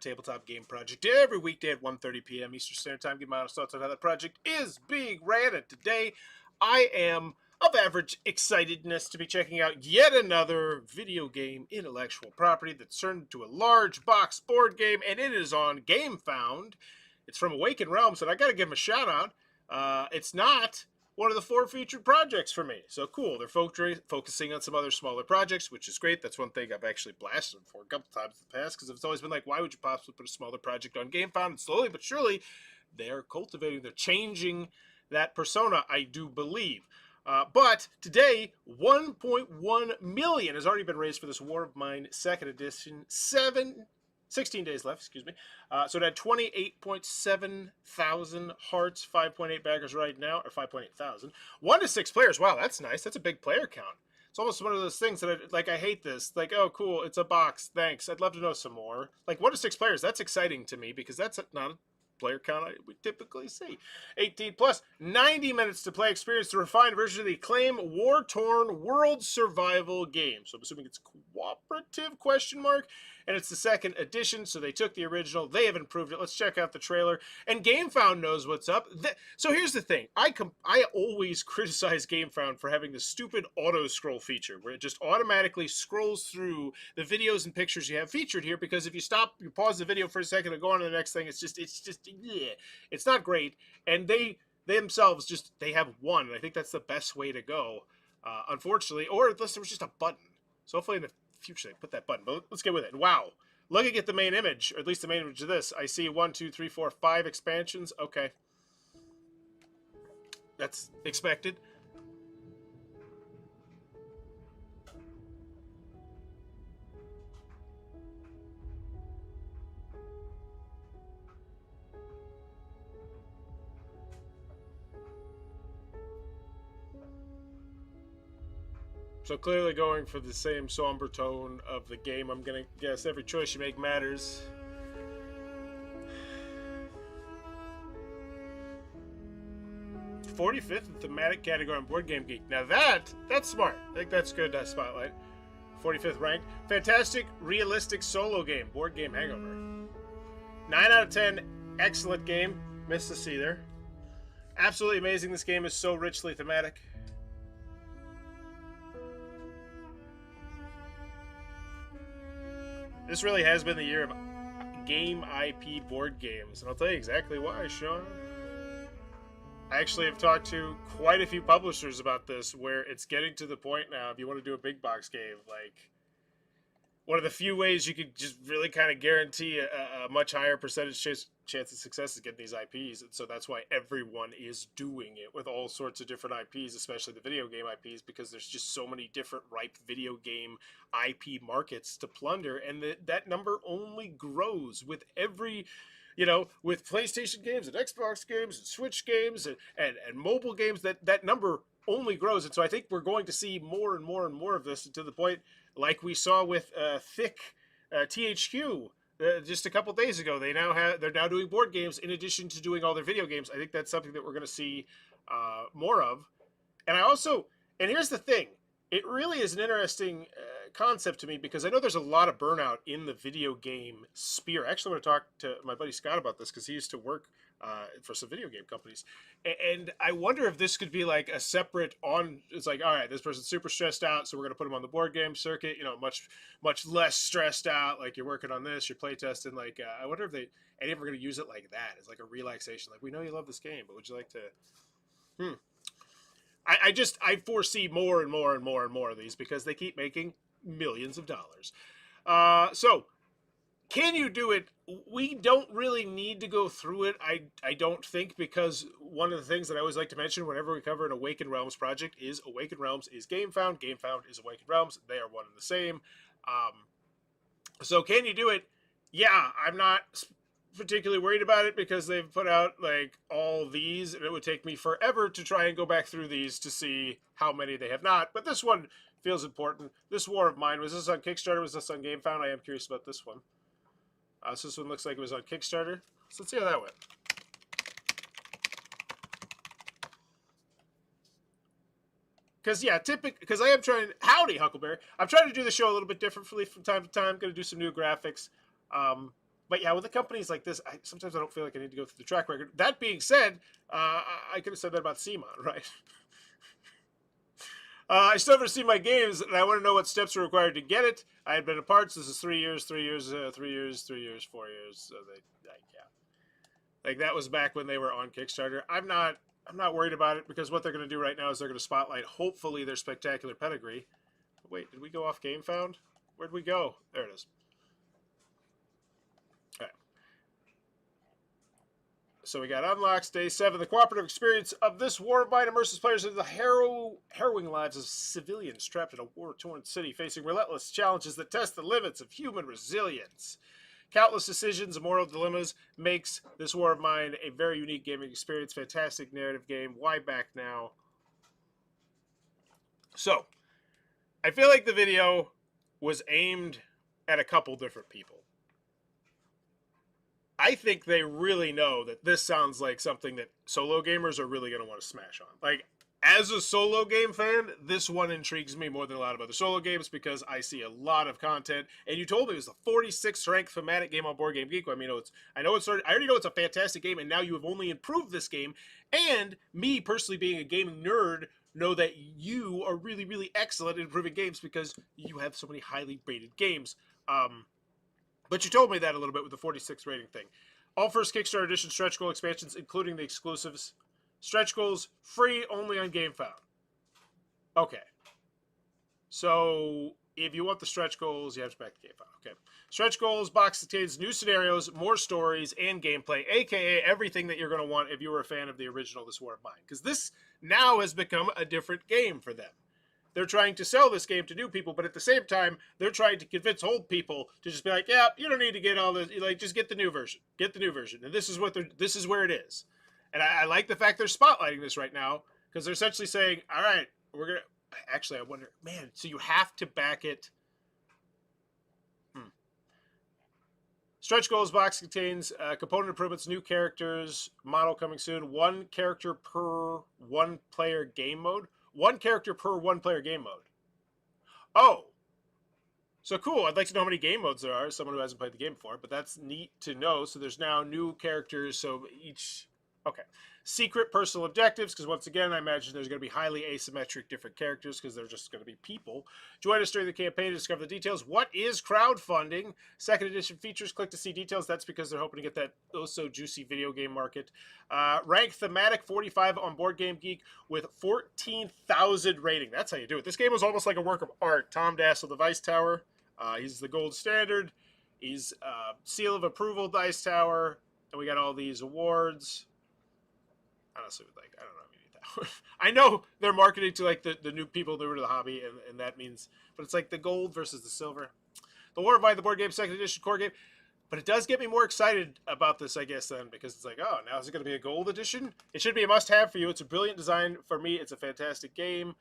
tabletop game project every weekday at 1:30 p.m. Eastern Standard Time. Give my honest thoughts on how that project is being ran. And today, I am of average excitedness to be checking out yet another video game intellectual property that's turned into a large box board game, and it is on GameFound. It's from Awakened Realms, and I got to give them a shout out. It's not one of the 4 featured projects for me. So cool. They're focusing on some other smaller projects, which is great. That's one thing I've actually blasted them for a couple times in the past, because it's always been like, why would you possibly put a smaller project on GameFound? And slowly but surely, they're changing that persona, I do believe. But today, 1.1 million has already been raised for this War of Mine second edition. 16 days left, excuse me. So it had 28.7 thousand hearts, 5.8 backers right now, or 5.8 thousand. 1 to 6 players. Wow, that's nice. That's a big player count. It's almost one of those things that I hate this. Like, oh, cool, it's a box. Thanks. I'd love to know some more. Like, 1 to 6 players, that's exciting to me because that's not a player count we typically see. 18 plus, 90 minutes to play. Experience the refined version of the acclaimed war-torn world survival game. So I'm assuming it's cooperative, question mark, and it's the second edition, so they took the original, they have improved it. Let's check out the trailer, and GameFound knows what's up. So here's the thing, I always criticize GameFound for having the stupid auto-scroll feature, where it just automatically scrolls through the videos and pictures you have featured here, because if you pause the video for a second and go on to the next thing, it's just yeah, it's not great, and they themselves they have one, and I think that's the best way to go, unfortunately, or unless there was just a button. So hopefully in the future they put that button, but let's get with it. Wow, looking at the main image, or at least the main image of this, I see 1, 2, 3, 4, 5 expansions. Okay, that's expected. So clearly going for the same somber tone of the game. I'm gonna guess every choice you make matters. '45th in thematic category on Board Game Geek. Now that's smart. I think that's good, spotlight. 45th ranked. Fantastic, realistic solo game. Board Game Hangover. 9 out of 10. Excellent game. Missed the C there. Absolutely amazing. This game is so richly thematic. This really has been the year of game IP board games, and I'll tell you exactly why, Sean. I actually have talked to quite a few publishers about this, where it's getting to the point now, if you want to do a big box game, like, one of the few ways you could just really kind of guarantee a much higher percentage chance of success is getting these IPs, and so that's why everyone is doing it with all sorts of different IPs, especially the video game IPs, because there's just so many different ripe video game IP markets to plunder, and that number only grows with every, with PlayStation games and Xbox games and Switch games and mobile games, that number only grows. And so I think we're going to see more and more and more of this, to the point like we saw with Thick THQ just a couple days ago. They're now doing board games in addition to doing all their video games. I think that's something that we're going to see more of. And here's the thing, it really is an interesting concept to me, because I know there's a lot of burnout in the video game sphere. I actually want to talk to my buddy Scott about this, because he used to work for some video game companies, and I wonder if this could be like a separate it's like, all right, this person's super stressed out, so we're going to put them on the board game circuit, much less stressed out, like you're working on this, you're playtesting, like I wonder if any of them are going to use it like that, as like a relaxation, like, we know you love this game, but would you like to I foresee more and more and more and more of these, because they keep making millions of dollars. So can you do it? We don't really need to go through it, I don't think, because one of the things that I always like to mention whenever we cover an Awakened Realms project is Awakened Realms is GameFound, GameFound is Awakened Realms. They are one and the same. So can you do it? Yeah, I'm not particularly worried about it, because they've put out like all these, and it would take me forever to try and go back through these to see how many they have not. But this one feels important. This War of Mine, was this on Kickstarter? Was this on GameFound? I am curious about this one. So this one looks like it was on Kickstarter. So let's see how that went. Because, yeah, because I am trying, howdy, Huckleberry. I'm trying to do the show a little bit differently from time to time. I'm going to do some new graphics. But yeah, with the companies like this, sometimes I don't feel like I need to go through the track record. That being said, I could have said that about CMON, right? I still haven't seen my games, and I want to know what steps are required to get it. I had been apart. So this is 3 years, 3 years, 3 years, 3 years, 4 years. So like that was back when they were on Kickstarter. I'm not worried about it because what they're going to do right now is they're going to spotlight, hopefully, their spectacular pedigree. Wait, did we go off Game Found? Where'd we go? There it is. All right. So we got unlocks day 7. The cooperative experience of this war of mine immerses players into the harrowing lives of civilians trapped in a war-torn city, facing relentless challenges that test the limits of human resilience. Countless decisions and moral dilemmas makes this war of mine a very unique gaming experience. Fantastic narrative game. Why back now? So, I feel like the video was aimed at a couple different people. I think they really know that this sounds like something that solo gamers are really going to want to smash on. Like, as a solo game fan, this one intrigues me more than a lot of other solo games because I see a lot of content. And you told me it was the 46th ranked thematic game on Board Game Geek. I mean, I already know it's a fantastic game, and now you have only improved this game. And me personally, being a gaming nerd, know that you are really, really excellent at improving games because you have so many highly rated games. But you told me that a little bit with the 46 rating thing. All first Kickstarter edition stretch goal expansions, including the exclusives. Stretch goals free only on GameFound. Okay. So if you want the stretch goals, you have to back the GameFound. Okay. Stretch goals box contains new scenarios, more stories, and gameplay, aka everything that you're going to want if you were a fan of the original This War of Mine. Because this now has become a different game for them. They're trying to sell this game to new people, but at the same time, they're trying to convince old people to just be like, yeah, you don't need to get all this. Like, just get the new version. Get the new version. And this is where it is. And I like the fact they're spotlighting this right now because they're essentially saying, all right, we're going to, actually, I wonder, man, so you have to back it. Stretch goals box contains component improvements, new characters, model coming soon, 1 character per 1 player game mode. 1 character per 1 player game mode. Oh. So cool. I'd like to know how many game modes there are. Someone who hasn't played the game before, but that's neat to know. So there's now new characters. So each... Okay. Secret personal objectives, because once again, I imagine there's going to be highly asymmetric different characters because they're just going to be people. Join us during the campaign to discover the details. What is crowdfunding? Second edition features. Click to see details. That's because they're hoping to get that oh-so-juicy video game market. Rank thematic 45 on Board Game Geek with 14,000 rating. That's how you do it. This game is almost like a work of art. Tom Dassel, the Vice Tower. He's the gold standard. He's seal of approval Dice Tower. And we got all these awards. Honestly, like, I don't know if you need that one. I know they're marketing to like the new people new to the hobby, and that means, but it's like the gold versus the silver. The War of Mine, the board game, second edition core game. But it does get me more excited about this, I guess, then, because it's like, oh, now is it going to be a gold edition? It should be a must-have for you. It's a brilliant design. For me, it's a fantastic game.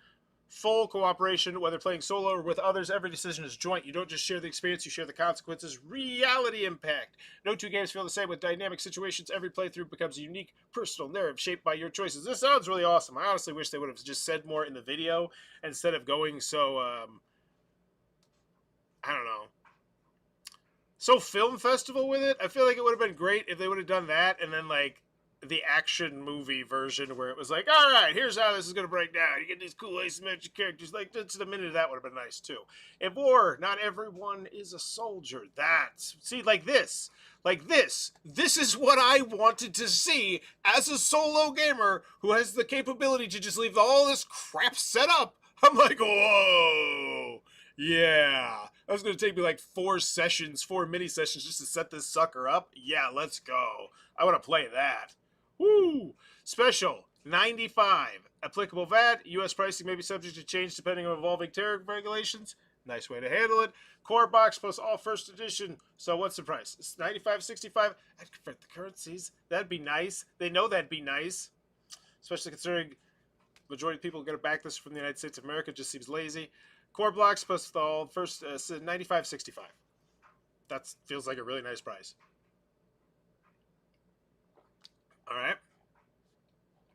Full cooperation, whether playing solo or with others, every decision is joint. You don't just share the experience, you share the consequences. Reality impact. No two games feel the same with dynamic situations. Every playthrough becomes a unique personal narrative shaped by your choices. This sounds really awesome. I honestly wish they would have just said more in the video instead of going so, I don't know, so film festival with it. I feel like it would have been great if they would have done that and then like the action movie version where it was like, all right, here's how this is going to break down. You get these cool asymmetric characters. Like, just a minute of that would have been nice too. In war, not everyone is a soldier. That's, see, like this. This is what I wanted to see as a solo gamer who has the capability to just leave all this crap set up. I'm like, whoa. Yeah, that's going to take me like 4 mini sessions just to set this sucker up. Yeah, let's go. I want to play that. Woo! Special, 95. Applicable VAT. U.S. pricing may be subject to change depending on evolving tariff regulations. Nice way to handle it. Core box plus all first edition. So what's the price? It's 95, 65. I'd convert the currencies. That'd be nice. They know that'd be nice. Especially considering the majority of people are going to back this from the United States of America. It just seems lazy. Core blocks plus all first 95, 65. That feels like a really nice price. All right.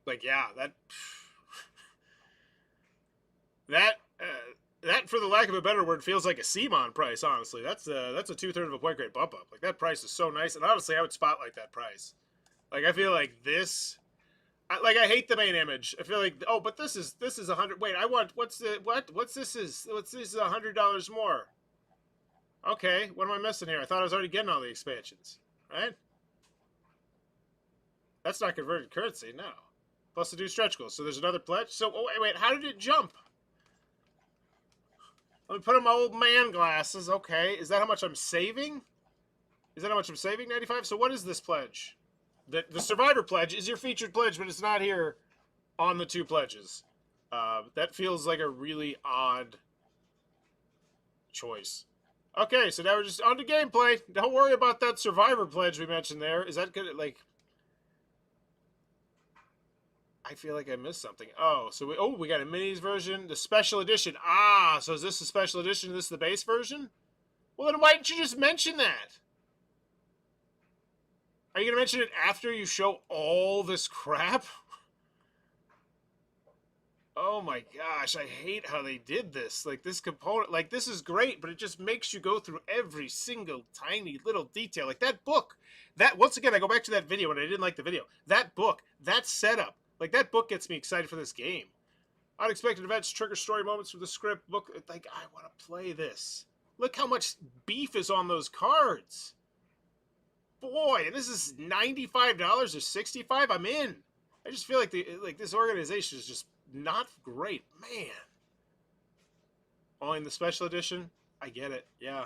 Like, yeah, that that, for the lack of a better word, feels like a CMON price. Honestly, that's a 2/3 of a point grade bump up. Like, that price is so nice, and honestly, I would spotlight that price. Like, I feel like this. I hate the main image. I feel like, oh, but this is 100. Wait, I want, what's this is $100 more. Okay, what am I missing here? I thought I was already getting all the expansions, right? That's not converted currency, no. Plus the 2 stretch goals. So there's another pledge. So, oh, wait, how did it jump? Let me put on my old man glasses. Okay, is that how much I'm saving? Is that how much I'm saving? 95. So what is this pledge? The Survivor pledge is your featured pledge, but it's not here on the 2 pledges. That feels like a really odd choice. Okay, so now we're just on to gameplay. Don't worry about that Survivor pledge we mentioned there. Is that good? Like, I feel like I missed something. Oh, so we got a minis version, the special edition. Ah, so is this the special edition? This is the base version? Well, then why didn't you just mention that? Are you going to mention it after you show all this crap? Oh my gosh, I hate how they did this. Like, this component, like, this is great, but it just makes you go through every single tiny little detail. Like, that book, that, once again, I go back to that video, and I didn't like the video. That book, that setup, like, that book gets me excited for this game. Unexpected events trigger story moments from the script book. Like, I want to play this. Look how much beef is on those cards. Boy, and this is $95 or $65. I'm in. I just feel like this organization is just not great, man. Only in the special edition, I get it. Yeah.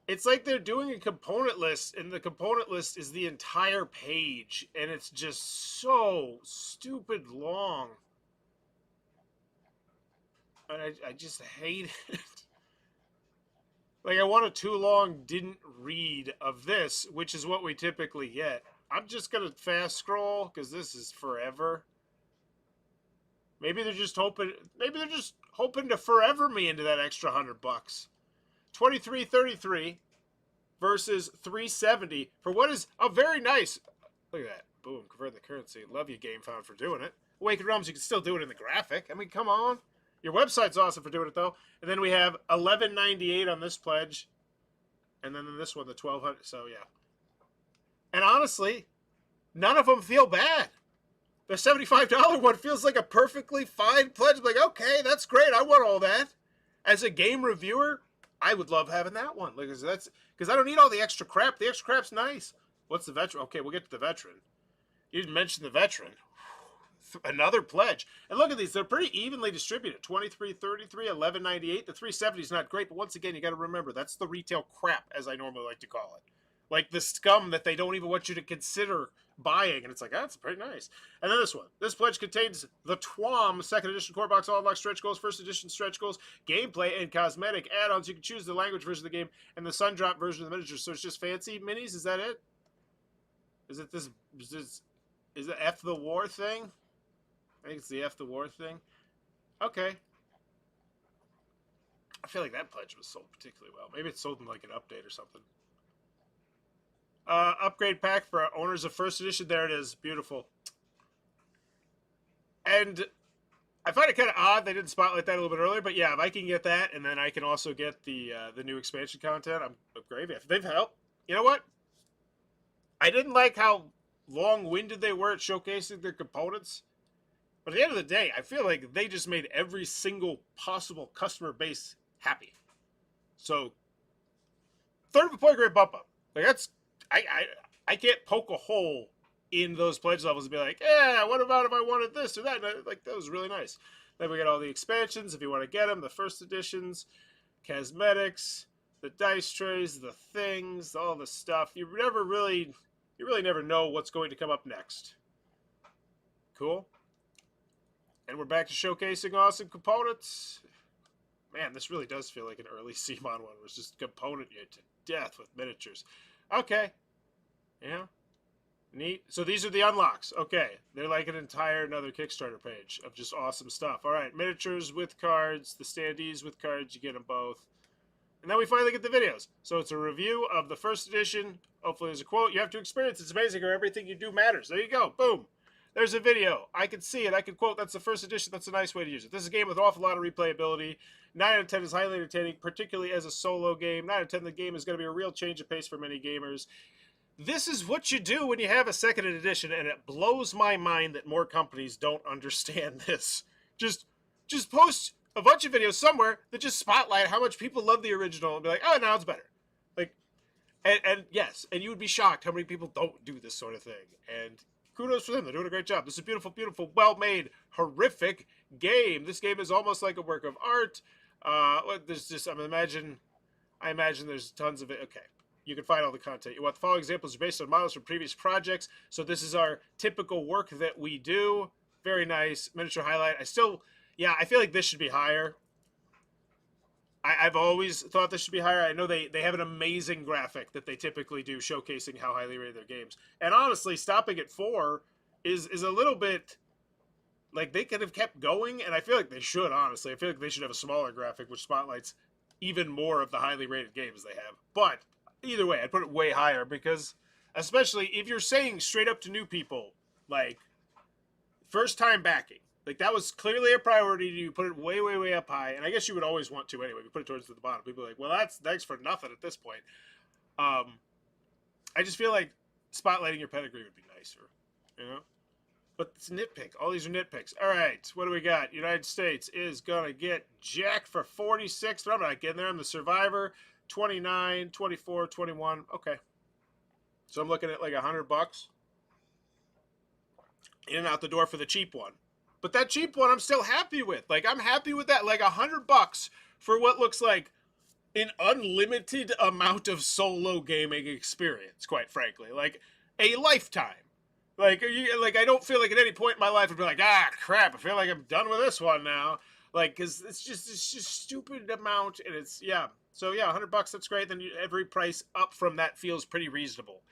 It's like they're doing a component list, and the component list is the entire page, and it's just so stupid long. And I just hate it. Like, I want a too long didn't read of this, which is what we typically get. I'm just going to fast scroll, because this is forever. Maybe they're just hoping to forever me into that extra $100. 23.33 versus 370 for what is a very nice. Look at that. Boom, convert the currency. Love you, GameFound, for doing it. Awakened Realms, you can still do it in the graphic. I mean, come on. Your website's awesome for doing it, though. And then we have $11.98 on this pledge. And then in this one, the $1,200. So, yeah. And honestly, none of them feel bad. The $75 one feels like a perfectly fine pledge. Like, okay, that's great. I want all that. As a game reviewer, I would love having that one. Like, because I don't need all the extra crap. The extra crap's nice. What's the veteran? Okay, we'll get to the veteran. You didn't mention the veteran. Another pledge. And look at these. They're pretty evenly distributed. 23.33, 11.98. The 370 is not great, but once again, you got to remember, that's the retail crap, as I normally like to call it. Like the scum that they don't even want you to consider buying. And it's like, that's pretty nice. And then this one. This pledge contains the TWAM second edition core box, all unlocked stretch goals, first edition stretch goals, gameplay, and cosmetic add-ons. You can choose the language version of the game and the Sundrop version of the miniatures. So it's just fancy minis? Is that it? Is it this? Is it F the War thing? I think it's the F the War thing. Okay. I feel like that pledge was sold particularly well. Maybe it's sold in like an update or something. Upgrade pack for our owners of first edition. There it is. Beautiful. And I find it kind of odd they didn't spotlight that a little bit earlier. But yeah, if I can get that, and then I can also get the new expansion content, I'm gravy. If they've helped, you know what? I didn't like how long-winded they were at showcasing their components. But at the end of the day, I feel like they just made every single possible customer base happy. So, third of a point grade bump up. Like, that's, I can't poke a hole in those pledge levels and be like, yeah, what about if I wanted this or that? And like, that was really nice. Then we got all the expansions, if you want to get them, the first editions, cosmetics, the dice trays, the things, all the stuff. You really never know what's going to come up next. Cool. And we're back to showcasing awesome components. Man, this really does feel like an early CMON one. Where it's just component you to death with miniatures. Okay. Yeah. Neat. So these are the unlocks. Okay. They're like an entire another Kickstarter page of just awesome stuff. All right. Miniatures with cards. The standees with cards. You get them both. And then we finally get the videos. So it's a review of the first edition. Hopefully there's a quote. You have to experience. It's amazing, or everything you do matters. There you go. Boom. There's a video. I can see it. I can quote, that's the first edition. That's a nice way to use it. This is a game with an awful lot of replayability. 9 out of 10 is highly entertaining, particularly as a solo game. 9 out of 10, the game is going to be a real change of pace for many gamers. This is what you do when you have a second edition, and it blows my mind that more companies don't understand this. Just post a bunch of videos somewhere that just spotlight how much people love the original and be like, oh, now it's better. Like, and yes, and you would be shocked how many people don't do this sort of thing. And kudos for them. They're doing a great job. This is a beautiful, beautiful, well-made, horrific game. This game is almost like a work of art. There's just, I imagine there's tons of it. Okay. You can find all the content you want. The following examples are based on models from previous projects. So this is our typical work that we do. Very nice. Miniature highlight. I feel like this should be higher. I've always thought this should be higher. I know they have an amazing graphic that they typically do showcasing how highly rated their games. And honestly, stopping at 4 is a little bit, like, they could have kept going, and I feel like they should, honestly. I feel like they should have a smaller graphic which spotlights even more of the highly rated games they have. But either way, I'd put it way higher because, especially if you're saying straight up to new people, like, first time backing, like, that was clearly a priority to you. Put it way, way, way up high. And I guess you would always want to anyway. You put it towards the bottom. People are like, well, that's thanks for nothing at this point. I just feel like spotlighting your pedigree would be nicer, you know? But it's nitpick. All these are nitpicks. All right, what do we got? United States is going to get jacked for 46. But I'm not getting there. I'm the survivor. 29, 24, 21. Okay. So I'm looking at like $100. In and out the door for the cheap one. But that cheap one I'm still happy with. Like, I'm happy with that. Like $100 for what looks like an unlimited amount of solo gaming experience, quite frankly. Like a lifetime. Like I don't feel like at any point in my life I'd be like, ah, crap, I feel like I'm done with this one now. Like, because it's just stupid amount, and it's, yeah. So yeah, $100, that's great. Then every price up from that feels pretty reasonable.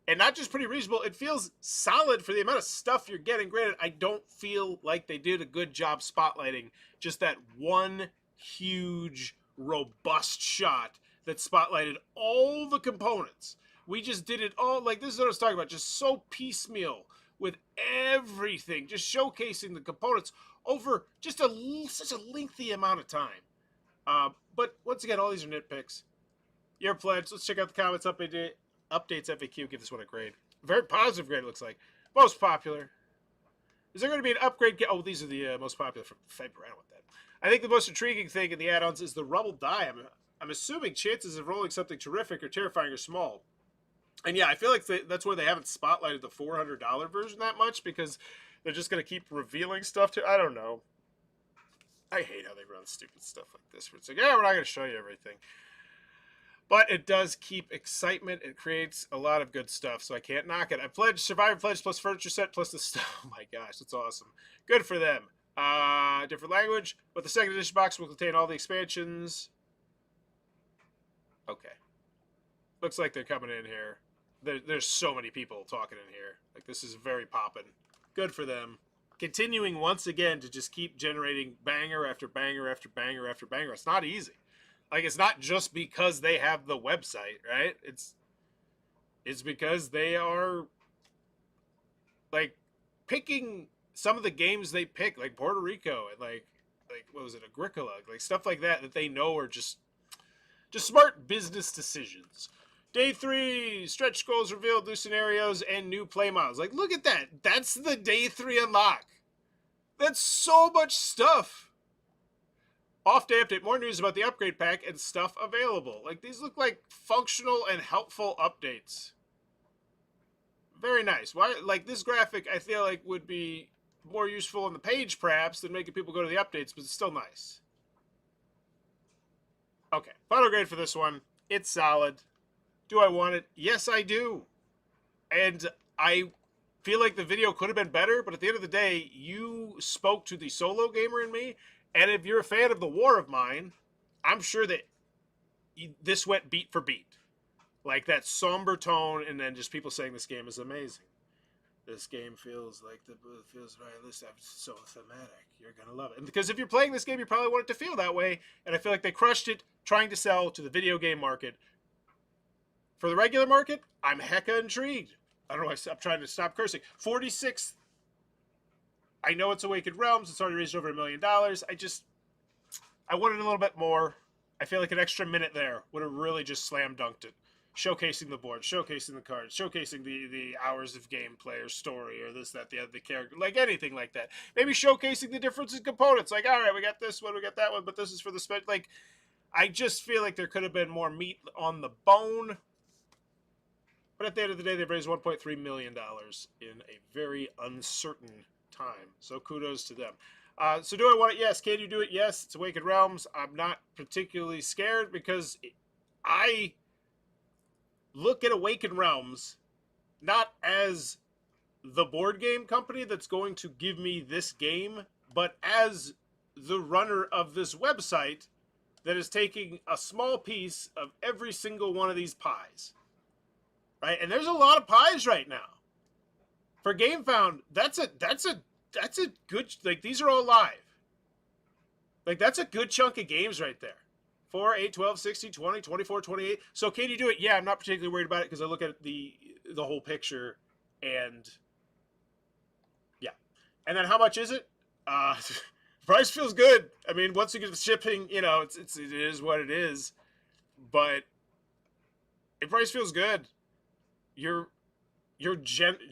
And not just pretty reasonable, it feels solid for the amount of stuff you're getting. Granted, I don't feel like they did a good job spotlighting just that one huge, robust shot that spotlighted all the components. We just did it all, like, this is what I was talking about, just so piecemeal with everything, just showcasing the components over just such a lengthy amount of time. But once again, all these are nitpicks. Your pledge. Let's check out the comments. Updates FAQ. Give this one a grade. Very positive grade, it looks like. Most popular. Is there going to be an upgrade? Oh, these are the most popular from February. I don't want that. I think the most intriguing thing in the add-ons is the rubble die. I'm assuming chances of rolling something terrific or terrifying are small. And yeah, I feel like that's where they haven't spotlighted the $400 version that much, because they're just going to keep revealing stuff to. I don't know. I hate how they run stupid stuff like this. Where it's like, yeah, we're not going to show you everything. But it does keep excitement. It creates a lot of good stuff, so I can't knock it. I pledged Survivor Pledge plus furniture set plus the stuff. Oh my gosh, that's awesome. Good for them. Different language, but the second edition box will contain all the expansions. Okay. Looks like they're coming in here. There's so many people talking in here. Like, this is very poppin'. Good for them. Continuing once again to just keep generating banger after banger after banger after banger. It's not easy. Like, it's not just because they have the website, right? It's because they are, like, picking some of the games they pick, like Puerto Rico and like what was it, Agricola, like stuff like that they know are just smart business decisions. Day 3, stretch goals revealed, new scenarios, and new play models. Like, look at that. That's the Day 3 unlock. That's so much stuff. Off day update, more news about the upgrade pack and stuff available. Like, these look like functional and helpful updates. Very nice. Why, like, this graphic, I feel like would be more useful on the page, perhaps, than making people go to the updates, but it's still nice. Okay, final grade for this one. It's solid. Do I want it? Yes, I do. And I feel like the video could have been better, but at the end of the day, you spoke to the solo gamer in me. And if you're a fan of the War of Mine, I'm sure that this went beat for beat. Like, that somber tone, and then just people saying this game is amazing. This game feels like feels realistic. It's so thematic. You're going to love it. And because if you're playing this game, you probably want it to feel that way. And I feel like they crushed it trying to sell to the video game market. For the regular market, I'm hecka intrigued. I don't know why I'm trying to stop cursing. 46 I know it's Awakened Realms. It's already raised over $1 million. I wanted a little bit more. I feel like an extra minute there would have really just slam dunked it. Showcasing the board, showcasing the cards, showcasing the hours of gameplay or story or this, that, the other, the character, like anything like that. Maybe showcasing the difference in components. Like, all right, we got this one, we got that one, but this is for the special. Like, I just feel like there could have been more meat on the bone. But at the end of the day, they've raised $1.3 million in a very uncertain time. So kudos to them. So do I want it? Yes. Can you do it? Yes. It's Awakened Realms. I'm not particularly scared because I look at Awakened Realms not as the board game company that's going to give me this game, but as the runner of this website that is taking a small piece of every single one of these pies. Right? And there's a lot of pies right now. For GameFound, that's a good, like, these are all live. Like, that's a good chunk of games right there. 4, 8, 12, 16, 20, 24, 28. So can you do it? Yeah, I'm not particularly worried about it because I look at the whole picture and yeah. And then how much is it? Price feels good. I mean, once you get the shipping, you know, it is what it is. But the price feels good. Your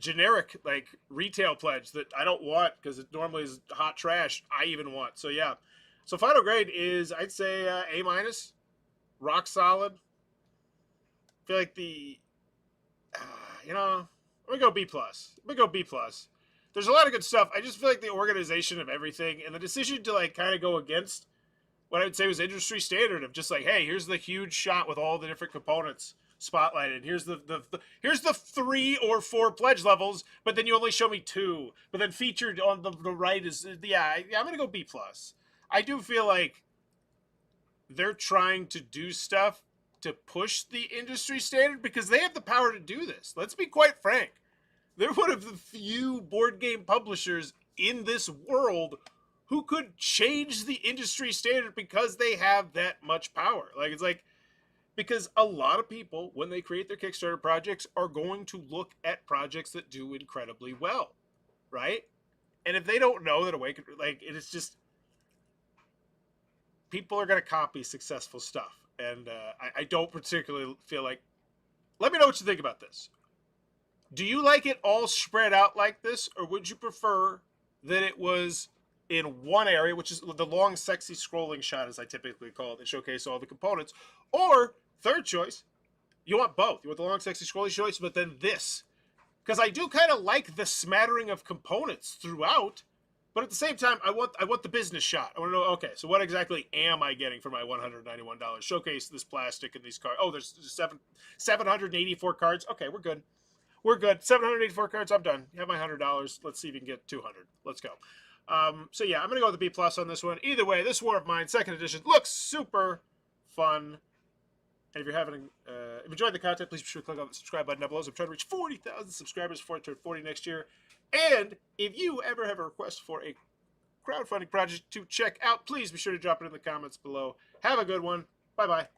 generic like retail pledge that I don't want because it normally is hot trash. I even want. So yeah. So final grade is, I'd say, A-, rock solid. I feel like I'm gonna go B+. There's a lot of good stuff. I just feel like the organization of everything and the decision to like kind of go against what I would say was industry standard of just like, hey, here's the huge shot with all the different components spotlighted. Here's here's the 3 or 4 pledge levels, but then you only show me 2. But then featured on the right is I'm gonna go B+. I do feel like they're trying to do stuff to push the industry standard because they have the power to do this. Let's be quite frank. They're one of the few board game publishers in this world who could change the industry standard because they have that much power. Like, it's like, because a lot of people, when they create their Kickstarter projects, are going to look at projects that do incredibly well, right? And if they don't know that Awaken, like, it's just, people are going to copy successful stuff. And I don't particularly feel like, let me know what you think about this. Do you like it all spread out like this, or would you prefer that it was in one area, which is the long, sexy scrolling shot, as I typically call it, that showcase all the components? Or, third choice, you want both. You want the long, sexy scrolling choice, but then this. Because I do kind of like the smattering of components throughout, but at the same time, I want the business shot. I want to know, okay, so what exactly am I getting for my $191? Showcase this plastic and these cards. Oh, there's 784 cards. Okay, we're good. We're good. 784 cards. I'm done. You have my $100. Let's see if you can get 200. Let's go. So yeah, I'm gonna go with the B+ on this one. Either way, this War of Mine 2nd edition looks super fun. And if you're if you enjoyed the content, please be sure to click on the subscribe button down below. I'm trying to reach 40,000 subscribers before I turn 40 next year. And if you ever have a request for a crowdfunding project to check out, please be sure to drop it in the comments below. Have a good one. Bye bye.